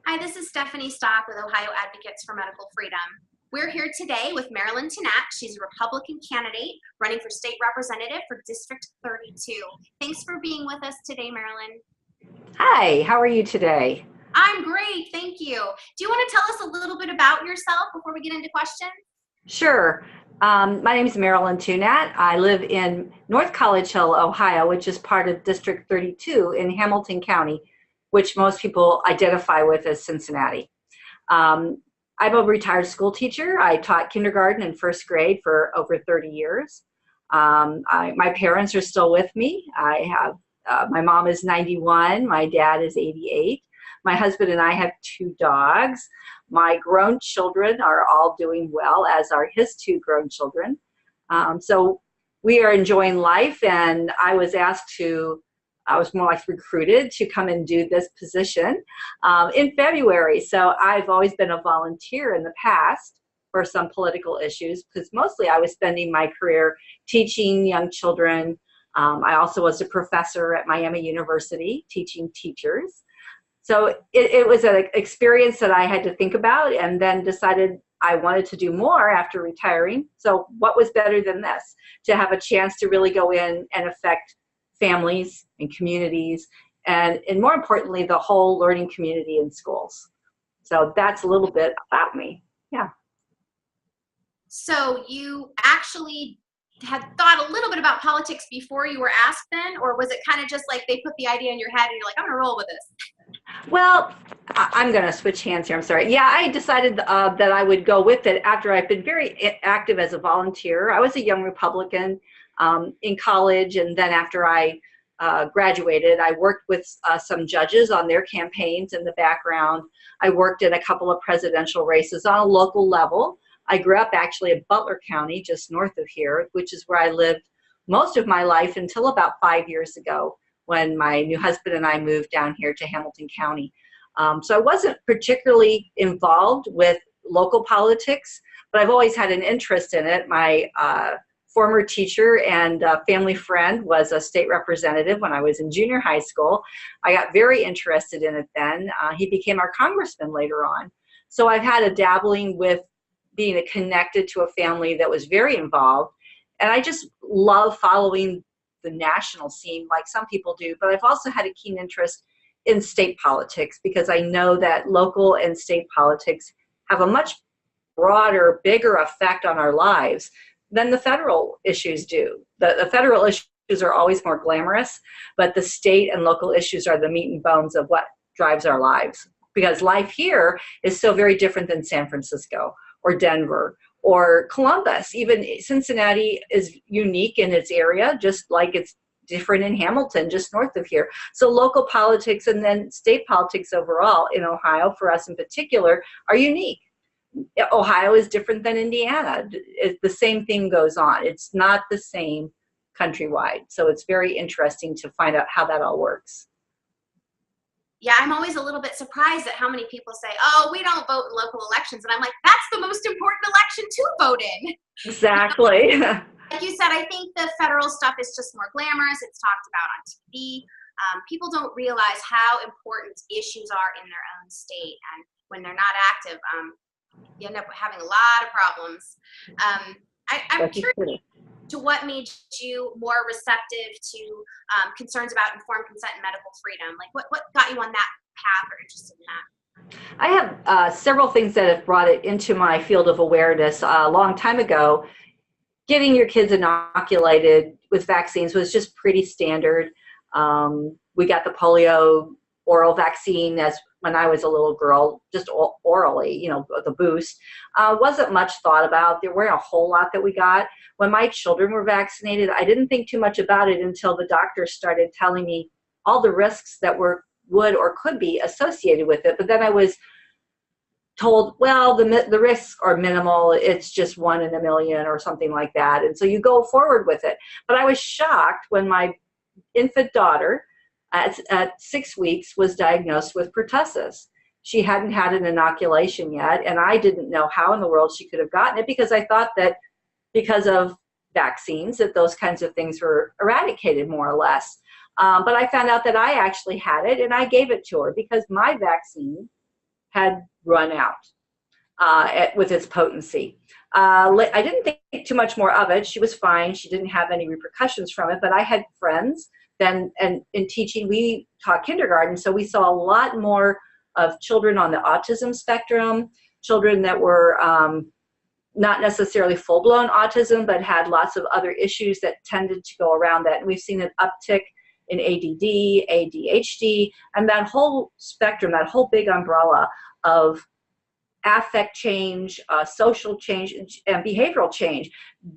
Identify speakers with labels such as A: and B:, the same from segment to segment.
A: Hi, this is Stephanie Stock with Ohio Advocates for Medical Freedom. We're here today with Marilyn Tunnat. She's a Republican candidate running for state representative for District 32. Thanks for being with us today, Marilyn.
B: Hi, how are you today?
A: I'm great, thank you. Do you want to tell us a little bit about yourself before we get into questions?
B: Sure. My name is Marilyn Tunnat. I live in North College Hill, Ohio, which is part of District 32 in Hamilton County, which most people identify with as Cincinnati. I'm a retired school teacher. I taught kindergarten and first grade for over 30 years. My parents are still with me. I have my mom is 91, my dad is 88. My husband and I have 2 dogs. My grown children are all doing well, as are his 2 grown children. So we are enjoying life, and I was more like recruited to come and do this position in February. So I've always been a volunteer in the past for some political issues, because mostly I was spending my career teaching young children. I also was a professor at Miami University teaching teachers. So it was an experience that I had to think about, and then decided I wanted to do more after retiring. So what was better than this? To have a chance to really go in and affect families and communities, and more importantly, the whole learning community in schools. So that's a little bit about me. Yeah.
A: So you actually had thought a little bit about politics before you were asked then, or was it kind of just like they put the idea in your head and you're like, I'm gonna roll with this?
B: Well, I'm going to switch hands here. I'm sorry. Yeah, I decided that I would go with it after I've been very active as a volunteer. I was a young Republican in college, and then after I graduated, I worked with some judges on their campaigns in the background. I worked in a couple of presidential races on a local level. I grew up actually in Butler County, just north of here, which is where I lived most of my life until about 5 years ago, when my new husband and I moved down here to Hamilton County. So I wasn't particularly involved with local politics, but I've always had an interest in it. My former teacher and family friend was a state representative when I was in junior high school. I got very interested in it then. He became our congressman later on. So I've had a dabbling with being connected to a family that was very involved. And I just love following the national scene like some people do, but I've also had a keen interest in state politics, because I know that local and state politics have a much broader, bigger effect on our lives than the federal issues do. The federal issues are always more glamorous, but the state and local issues are the meat and bones of what drives our lives, because life here is so very different than San Francisco or Denver or Columbus. Even Cincinnati is unique in its area, just like it's different in Hamilton, just north of here. So local politics and then state politics overall in Ohio, for us in particular, are unique. Ohio is different than Indiana. The same thing goes on. It's not the same countrywide. So it's very interesting to find out how that all works.
A: Yeah, I'm always a little bit surprised at how many people say, oh, we don't vote in local elections. And I'm like, that's the most important election to vote in.
B: Exactly.
A: Like you said, I think the federal stuff is just more glamorous. It's talked about on TV. People don't realize how important issues are in their own state. And when they're not active, you end up having a lot of problems. I'm curious to what made you more receptive to concerns about informed consent and medical freedom. Like what got you on that path or interested in that?
B: I have several things that have brought it into my field of awareness. A long time ago, getting your kids inoculated with vaccines was just pretty standard. We got the polio oral vaccine as when I was a little girl, just orally, the boost. Wasn't much thought about. There weren't a whole lot that we got. When my children were vaccinated, I didn't think too much about it until the doctors started telling me all the risks that would or could be associated with it. But then I was told, well, the risks are minimal. It's just 1 in a million or something like that. And so you go forward with it. But I was shocked when my infant daughter at 6 weeks was diagnosed with pertussis. She hadn't had an inoculation yet, and I didn't know how in the world she could have gotten it, because I thought that because of vaccines that those kinds of things were eradicated more or less. But I found out that I actually had it, and I gave it to her because my vaccine had run out with its potency. I didn't think too much more of it. She was fine. She didn't have any repercussions from it, but I had friends then, and in teaching, we taught kindergarten, so we saw a lot more of children on the autism spectrum, children that were not necessarily full-blown autism, but had lots of other issues that tended to go around that. And we've seen an uptick in ADD, ADHD, and that whole spectrum, that whole big umbrella of affect change, social change, and behavioral change.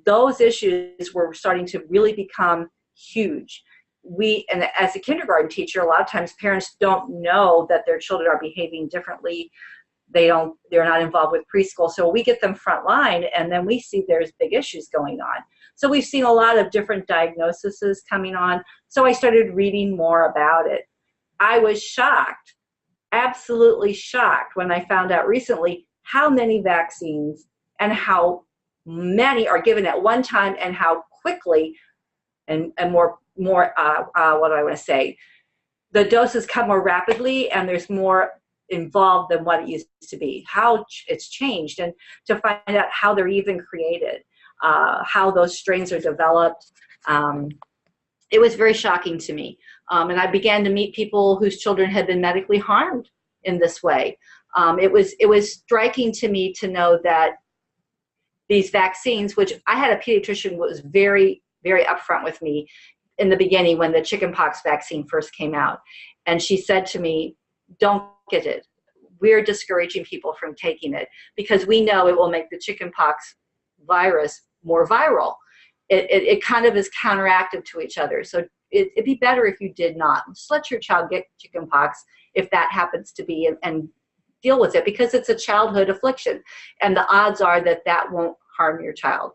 B: Those issues were starting to really become huge. And as a kindergarten teacher, a lot of times parents don't know that their children are behaving differently. They're not involved with preschool. So we get them front line, and then we see there's big issues going on. So we've seen a lot of different diagnoses coming on. So I started reading more about it. I was shocked, absolutely shocked, when I found out recently how many vaccines and how many are given at one time, and how quickly and more what do I want to say? The doses come more rapidly, and there's more involved than what it used to be. How it's changed, and to find out how they're even created, how those strains are developed. It was very shocking to me. And I began to meet people whose children had been medically harmed in this way. It was striking to me to know that these vaccines, which I had a pediatrician who was very, very upfront with me in the beginning when the chickenpox vaccine first came out. And she said to me, don't get it. We're discouraging people from taking it because we know it will make the chickenpox virus more viral. It kind of is counteractive to each other. So it'd be better if you did not. Just let your child get chickenpox if that happens to be, and deal with it, because it's a childhood affliction. And the odds are that that won't harm your child.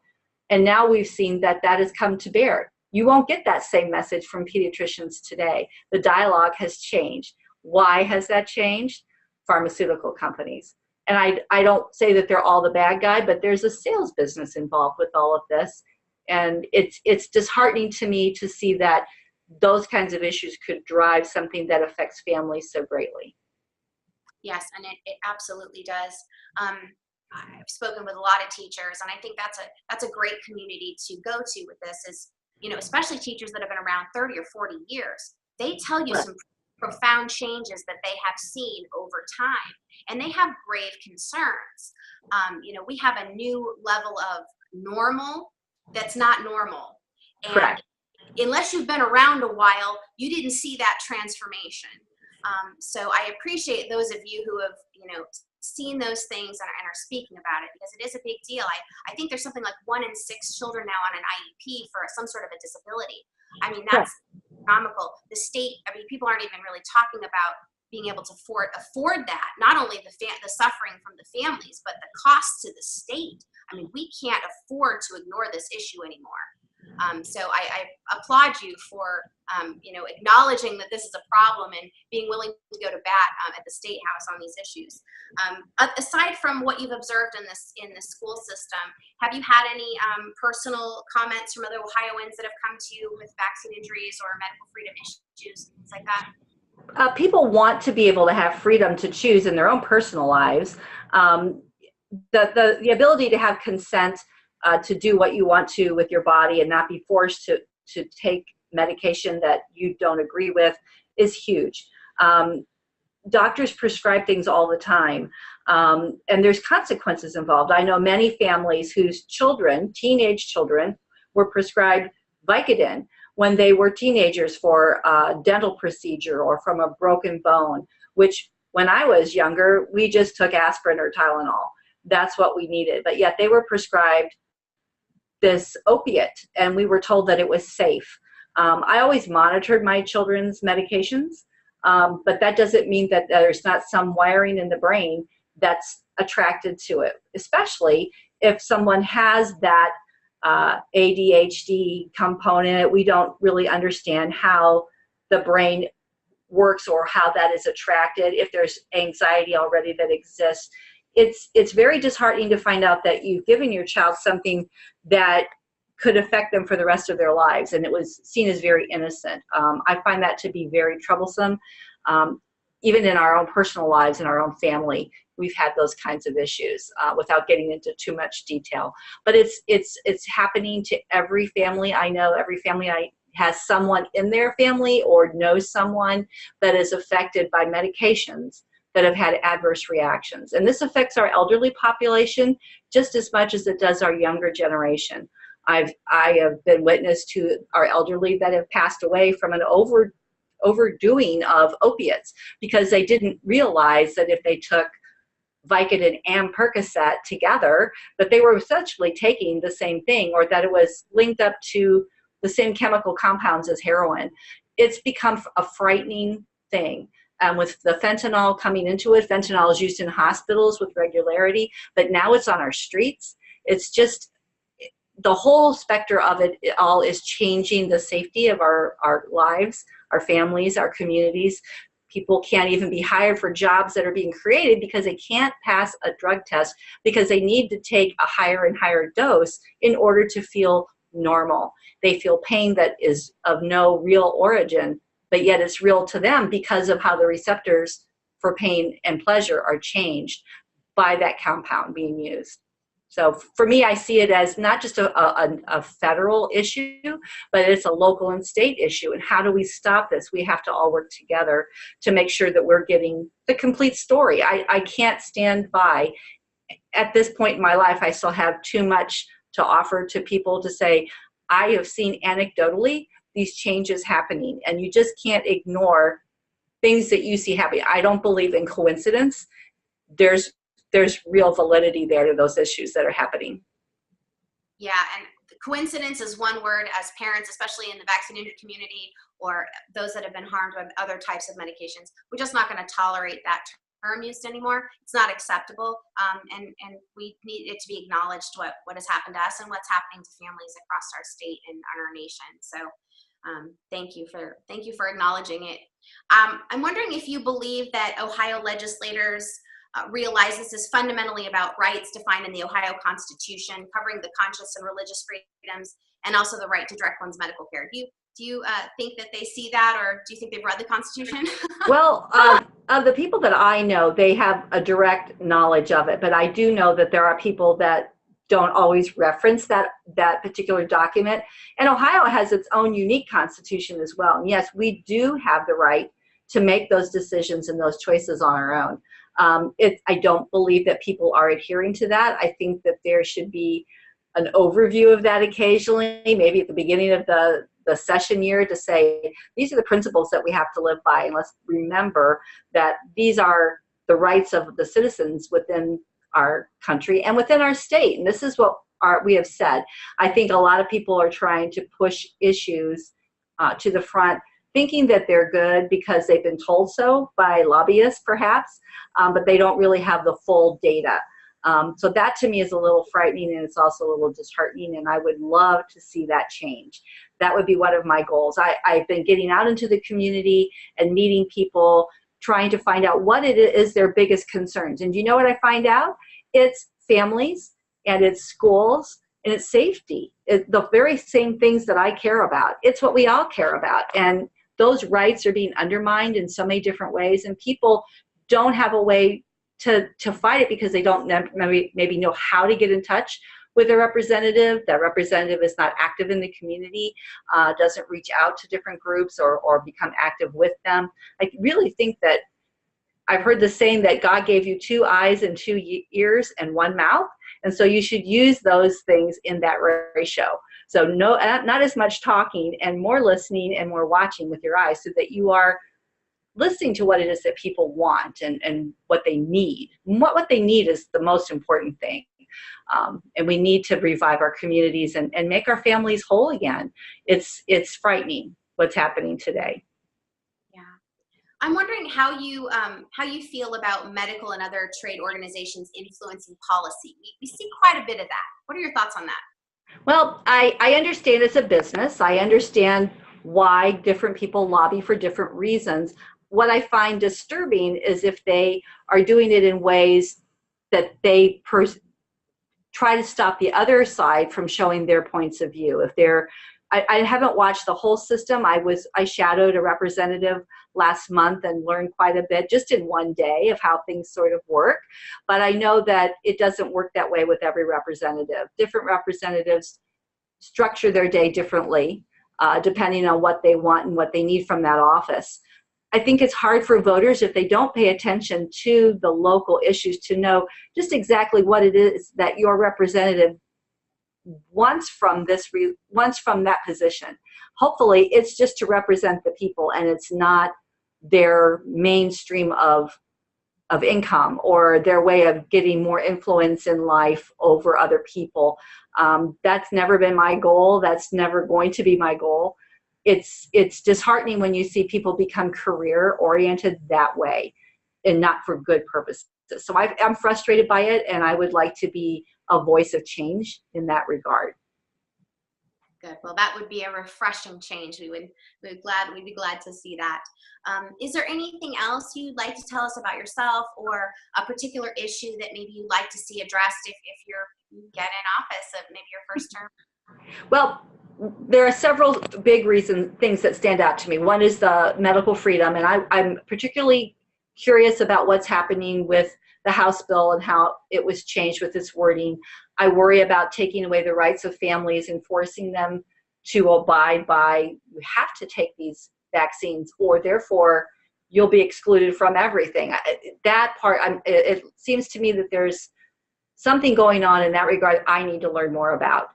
B: And now we've seen that that has come to bear. You won't get that same message from pediatricians today. The dialogue has changed. Why has that changed? Pharmaceutical companies. And I don't say that they're all the bad guy, but there's a sales business involved with all of this. And it's disheartening to me to see that those kinds of issues could drive something that affects families so greatly.
A: Yes, and it absolutely does. I've spoken with a lot of teachers, and I think that's a great community to go to with this, is, you know, especially teachers that have been around 30 or 40 years. They tell you some profound changes that they have seen over time, and they have grave concerns. You know, we have a new level of normal that's not normal. And
B: correct.
A: Unless you've been around a while, you didn't see that transformation. So I appreciate those of you who have, you know, seen those things and are speaking about it, because it is a big deal. I think there's something like 1 in 6 children now on an IEP for some sort of a disability. I mean, that's astronomical. The state, I mean, people aren't even really talking about being able to afford that. Not only the suffering from the families, but the cost to the state. I mean, we can't afford to ignore this issue anymore. So I applaud you for, you know, acknowledging that this is a problem and being willing to go to bat at the State House on these issues. Aside from what you've observed in the school system, have you had any personal comments from other Ohioans that have come to you with vaccine injuries or medical freedom issues, things like that?
B: People want to be able to have freedom to choose in their own personal lives. The ability to have consent to do what you want to with your body and not be forced to take medication that you don't agree with is huge. Doctors prescribe things all the time, and there's consequences involved. I know many families whose children, teenage children, were prescribed Vicodin when they were teenagers for a dental procedure or from a broken bone, which when I was younger, we just took aspirin or Tylenol. That's what we needed. But yet they were prescribed this opiate, and we were told that it was safe. I always monitored my children's medications, but that doesn't mean that there's not some wiring in the brain that's attracted to it, especially if someone has that ADHD component. We don't really understand how the brain works or how that is attracted, if there's anxiety already that exists. It's very disheartening to find out that you've given your child something that could affect them for the rest of their lives, and it was seen as very innocent. I find that to be very troublesome. even in our own personal lives, in our own family, we've had those kinds of issues without getting into too much detail. But it's happening to every family I know. Every family I has someone in their family or knows someone that is affected by medications that have had adverse reactions. And this affects our elderly population just as much as it does our younger generation. I have been witness to our elderly that have passed away from an overdoing of opiates because they didn't realize that if they took Vicodin and Percocet together, that they were essentially taking the same thing, or that it was linked up to the same chemical compounds as heroin. It's become a frightening thing. With the fentanyl coming into it, fentanyl is used in hospitals with regularity, but now it's on our streets. It's just, the whole specter of it all is changing the safety of our lives, our families, our communities. People can't even be hired for jobs that are being created because they can't pass a drug test because they need to take a higher and higher dose in order to feel normal. They feel pain that is of no real origin, but yet it's real to them because of how the receptors for pain and pleasure are changed by that compound being used. So for me, I see it as not just a federal issue, but it's a local and state issue. And how do we stop this? We have to all work together to make sure that we're getting the complete story. I can't stand by. At this point in my life, I still have too much to offer to people to say, I have seen anecdotally these changes happening, and you just can't ignore things that you see happening. I don't believe in coincidence. There's real validity there to those issues that are happening.
A: Yeah, and coincidence is one word. As parents, especially in the vaccinated community or those that have been harmed by other types of medications, we're just not going to tolerate that term used anymore. It's not acceptable, and we need it to be acknowledged what has happened to us and what's happening to families across our state and our nation. So thank you for acknowledging it. I'm wondering if you believe that Ohio legislators realize this is fundamentally about rights defined in the Ohio Constitution, covering the conscious and religious freedoms, and also the right to direct one's medical care. Do you think that they see that, or do you think they've read the Constitution?
B: Well, of the people that I know, they have a direct knowledge of it, but I do know that there are people that don't always reference that particular document. And Ohio has its own unique constitution as well. And yes, we do have the right to make those decisions and those choices on our own. I don't believe that people are adhering to that. I think that there should be an overview of that occasionally, maybe at the beginning of the session year, to say, these are the principles that we have to live by. And let's remember that these are the rights of the citizens within our country and within our state. And this is what we have said. I think a lot of people are trying to push issues to the front, thinking that they're good because they've been told so by lobbyists perhaps, but they don't really have the full data. So that to me is a little frightening, and it's also a little disheartening, and I would love to see that change. That would be one of my goals. I've been getting out into the community and meeting people, trying to find out what it is their biggest concerns. And you know what I find out? It's families, and it's schools, and it's safety. It's the very same things that I care about. It's what we all care about. And those rights are being undermined in so many different ways, and people don't have a way to fight it because they don't maybe know how to get in touch with a representative. That representative is not active in the community, doesn't reach out to different groups or become active with them. I really think that I've heard the saying that God gave you 2 eyes and 2 ears and 1 mouth, and so you should use those things in that ratio. So not as much talking and more listening and more watching with your eyes, so that you are listening to what it is that people want and what they need. What they need is the most important thing. And we need to revive our communities and make our families whole again. It's frightening what's happening today.
A: Yeah. I'm wondering how you feel about medical and other trade organizations influencing policy. We see quite a bit of that. What are your thoughts on that?
B: Well, I understand it's a business. I understand why different people lobby for different reasons. What I find disturbing is if they are doing it in ways that they try to stop the other side from showing their points of view. If they're I haven't watched the whole system. I shadowed a representative last month and learned quite a bit just in one day of how things sort of work. But I know that it doesn't work that way with every representative. Different representatives structure their day differently, depending on what they want and what they need from that office. I think it's hard for voters, if they don't pay attention to the local issues, to know just exactly what it is that your representative wants from that position. Hopefully it's just to represent the people, and it's not their mainstream of income or their way of getting more influence in life over other people. That's never been my goal. That's never going to be my goal. It's disheartening when you see people become career oriented that way and not for good purposes. So I'm frustrated by it, and I would like to be a voice of change in that regard.
A: Good. Well, that would be a refreshing change. We'd be glad to see that. Is there anything else you'd like to tell us about yourself, or a particular issue that maybe you'd like to see addressed if you get in office of maybe your first term?
B: Well, there are several big things that stand out to me. One is the medical freedom, and I'm particularly curious about what's happening with the House bill and how it was changed with its wording. I worry about taking away the rights of families and forcing them to abide by, you have to take these vaccines or therefore you'll be excluded from everything. That part, it seems to me that there's something going on in that regard I need to learn more about.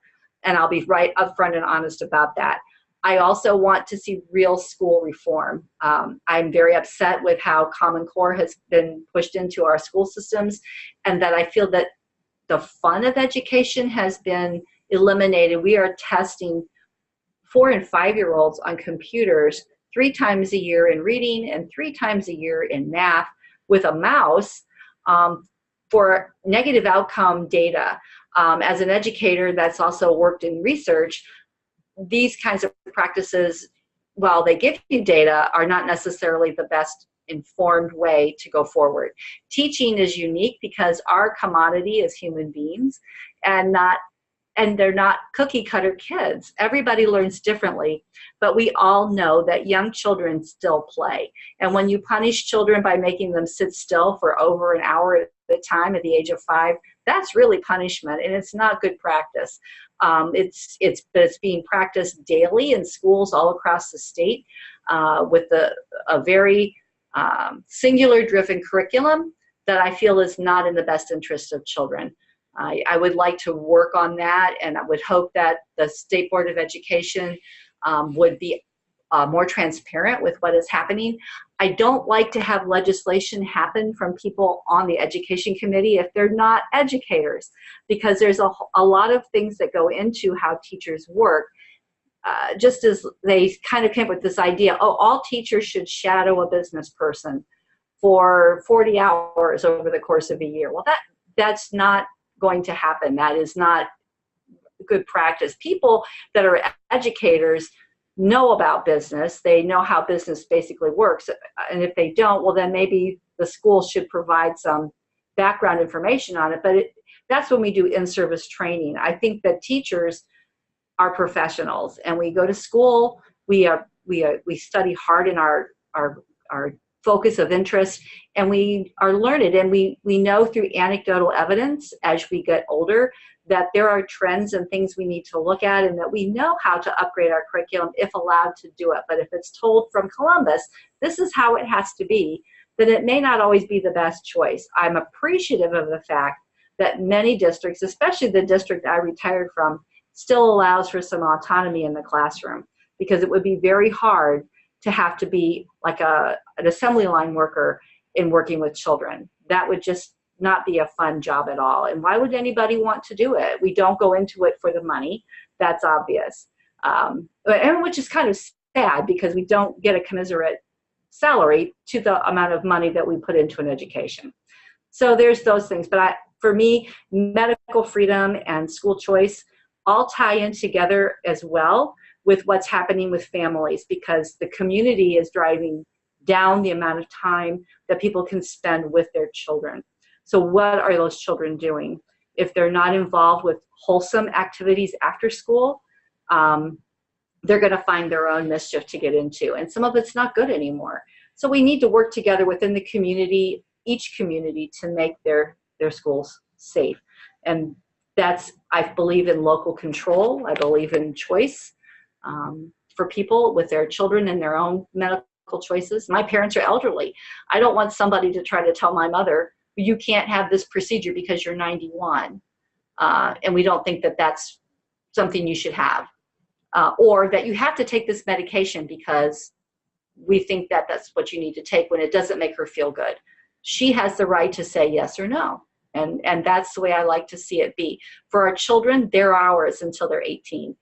B: And I'll be right upfront and honest about that. I also want to see real school reform. I'm very upset with how Common Core has been pushed into our school systems, and that I feel that the fun of education has been eliminated. We are testing 4- and 5-year-olds on computers 3 times a year in reading and 3 times a year in math with a mouse for negative outcome data. As an educator that's also worked in research, these kinds of practices, while they give you data, are not necessarily the best informed way to go forward. Teaching is unique because our commodity is human beings, and they're not cookie cutter kids. Everybody learns differently, but we all know that young children still play. And when you punish children by making them sit still for over an hour at a time at the age of 5, that's really punishment, and it's not good practice. It's being practiced daily in schools all across the state with a very singular-driven curriculum that I feel is not in the best interest of children. I would like to work on that, and I would hope that the State Board of Education would be more transparent with what is happening. I don't like to have legislation happen from people on the Education Committee if they're not educators, because there's a lot of things that go into how teachers work. Just as they kind of came up with this idea, oh, all teachers should shadow a business person for 40 hours over the course of a year. Well, that's not going to happen. That is not good practice. People that are educators know about business. They know how business basically works. And if they don't, well, then maybe the school should provide some background information on it. But that's when we do in-service training. I think that teachers are professionals, and we go to school. We study hard in our focus of interest, and we are learned, and we know through anecdotal evidence as we get older that there are trends and things we need to look at, and that we know how to upgrade our curriculum if allowed to do it. But if it's told from Columbus, this is how it has to be, then it may not always be the best choice. I'm appreciative of the fact that many districts, especially the district I retired from, still allows for some autonomy in the classroom, because it would be very hard to have to be like an assembly line worker in working with children. That would just not be a fun job at all. And why would anybody want to do it? We don't go into it for the money. That's obvious. And which is kind of sad, because we don't get a commensurate salary to the amount of money that we put into an education. So there's those things. But for me, medical freedom and school choice all tie in together as well with what's happening with families, because the community is driving down the amount of time that people can spend with their children. So what are those children doing? If they're not involved with wholesome activities after school, they're going to find their own mischief to get into. And some of it's not good anymore. So we need to work together within the community, each community, to make their schools safe. And I believe in local control. I believe in choice for people with their children and their own medical choices. My parents are elderly. I don't want somebody to try to tell my mother, you can't have this procedure because you're 91. And we don't think that that's something you should have. Or that you have to take this medication because we think that that's what you need to take when it doesn't make her feel good. She has the right to say yes or no. And that's the way I like to see it be. For our children, they're ours until they're 18.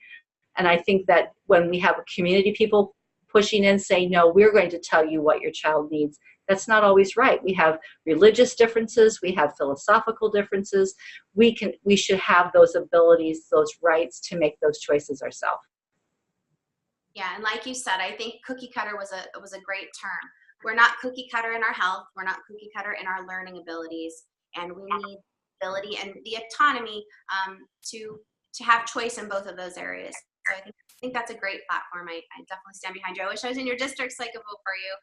B: And I think that when we have community people pushing in saying, no, we're going to tell you what your child needs, that's not always right. We have religious differences. We have philosophical differences. We should have those abilities, those rights to make those choices ourselves.
A: Yeah, and like you said, I think cookie cutter was a great term. We're not cookie cutter in our health. We're not cookie cutter in our learning abilities. And we need the ability and the autonomy to have choice in both of those areas. So I think that's a great platform. I definitely stand behind you. I wish I was in your district so I could vote for you.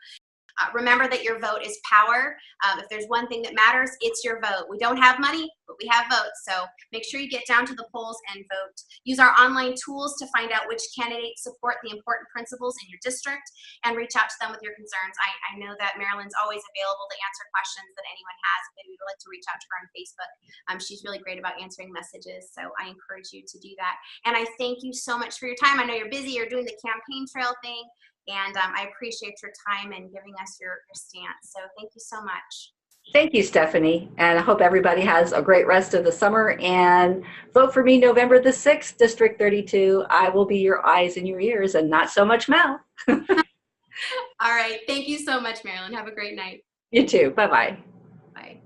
A: Remember that your vote is power. If there's one thing that matters, it's your vote. We don't have money, but we have votes. So make sure you get down to the polls and vote. Use our online tools to find out which candidates support the important principles in your district and reach out to them with your concerns. I know that Marilyn's always available to answer questions that anyone has. Maybe you'd like to reach out to her on Facebook. She's really great about answering messages. So I encourage you to do that. And I thank you so much for your time. I know you're busy. You're doing the campaign trail thing. And I appreciate your time and giving us your stance. So thank you so much.
B: Thank you, Stephanie. And I hope everybody has a great rest of the summer. And vote for me November the 6th, District 32. I will be your eyes and your ears and not so much mouth.
A: All right. Thank you so much, Marilyn. Have a great night.
B: You too. Bye-bye.
A: Bye.